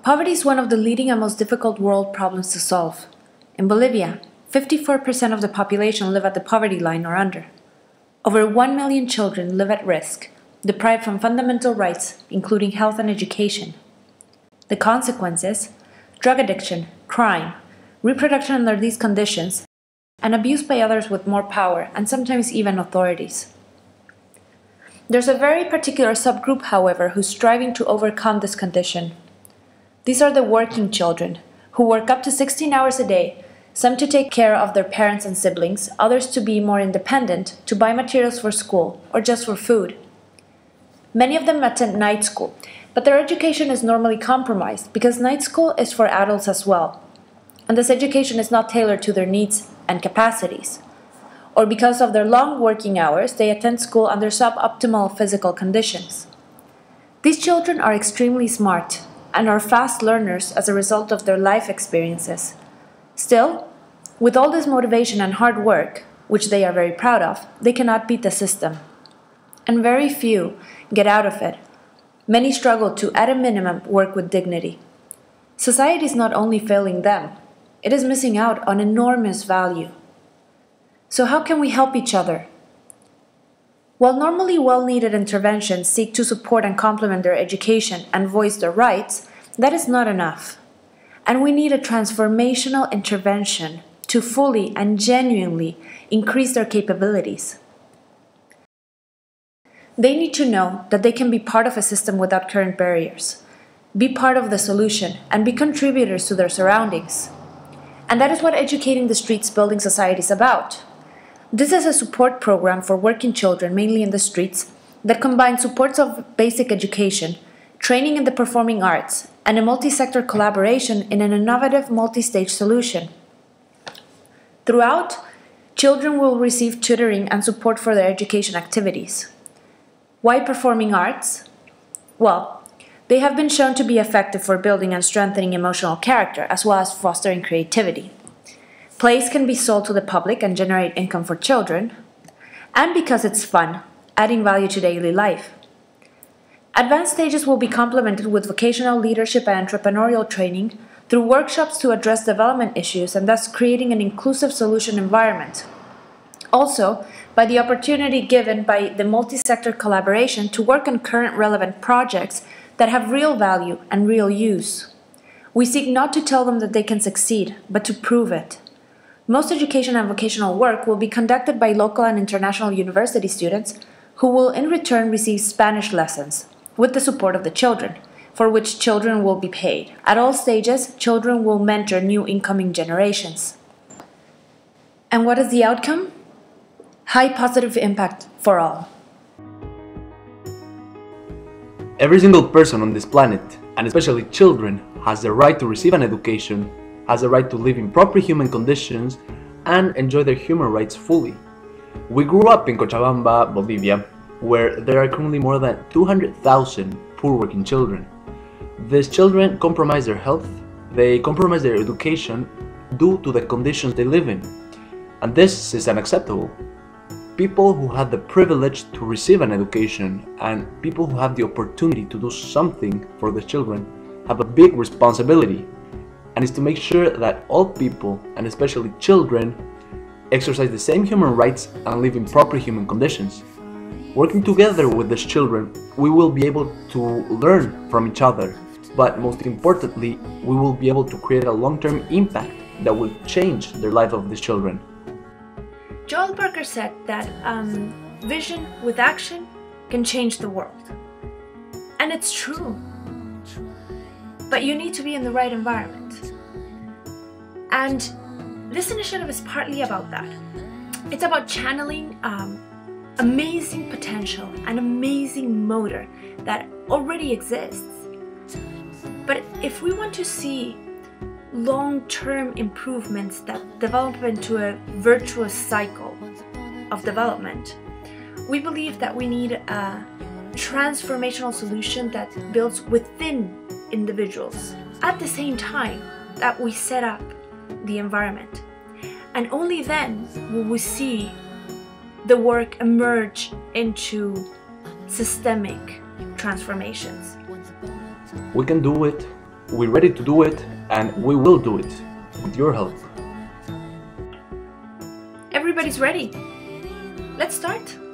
Poverty is one of the leading and most difficult world problems to solve. In Bolivia, 54% of the population live at the poverty line or under. Over 1 million children live at risk, deprived from fundamental rights, including health and education. The consequences: drug addiction, crime, reproduction under these conditions, and abuse by others with more power, and sometimes even authorities. There's a very particular subgroup, however, who's striving to overcome this condition. These are the working children, who work up to 16 hours a day, some to take care of their parents and siblings, others to be more independent, to buy materials for school, or just for food. Many of them attend night school, but their education is normally compromised because night school is for adults as well, and this education is not tailored to their needs and capacities. Or because of their long working hours, they attend school under suboptimal physical conditions. These children are extremely smart and are fast learners as a result of their life experiences. Still, with all this motivation and hard work, which they are very proud of, they cannot beat the system. And very few get out of it. Many struggle to, at a minimum, work with dignity. Society is not only failing them, it is missing out on enormous value. So how can we help each other? While normally well-needed interventions seek to support and complement their education and voice their rights, that is not enough. And we need a transformational intervention to fully and genuinely increase their capabilities. They need to know that they can be part of a system without current barriers, be part of the solution, and be contributors to their surroundings. And that is what Educating the Streets Building Society is about. This is a support program for working children, mainly in the streets, that combines supports of basic education, training in the performing arts, and a multi-sector collaboration in an innovative multi-stage solution. Throughout, children will receive tutoring and support for their education activities. Why performing arts? Well, they have been shown to be effective for building and strengthening emotional character, as well as fostering creativity. Plays can be sold to the public and generate income for children, and because it's fun, adding value to daily life. Advanced stages will be complemented with vocational leadership and entrepreneurial training through workshops to address development issues and thus creating an inclusive solution environment. Also, by the opportunity given by the multi-sector collaboration to work on current relevant projects that have real value and real use. We seek not to tell them that they can succeed, but to prove it. Most education and vocational work will be conducted by local and international university students who will in return receive Spanish lessons with the support of the children, for which children will be paid. At all stages, children will mentor new incoming generations. And what is the outcome? High positive impact for all. Every single person on this planet, and especially children, has the right to receive an education, has the right to live in proper human conditions, and enjoy their human rights fully. We grew up in Cochabamba, Bolivia, where there are currently more than 200,000 poor working children. These children compromise their health, they compromise their education due to the conditions they live in. And this is unacceptable. People who have the privilege to receive an education and people who have the opportunity to do something for the children have a big responsibility, and is to make sure that all people, and especially children, exercise the same human rights and live in proper human conditions. Working together with these children, we will be able to learn from each other, but most importantly, we will be able to create a long-term impact that will change the life of these children. Joel Parker said that vision with action can change the world. And it's true. But you need to be in the right environment. And this initiative is partly about that. It's about channeling amazing potential and amazing motor that already exists. But if we want to see long-term improvements that develop into a virtuous cycle of development, we believe that we need a transformational solution that builds within individuals at the same time that we set up the environment. And only then will we see the work emerge into systemic transformations. We can do it We're ready to do it, and we will do it with your help. Everybody's ready. Let's start.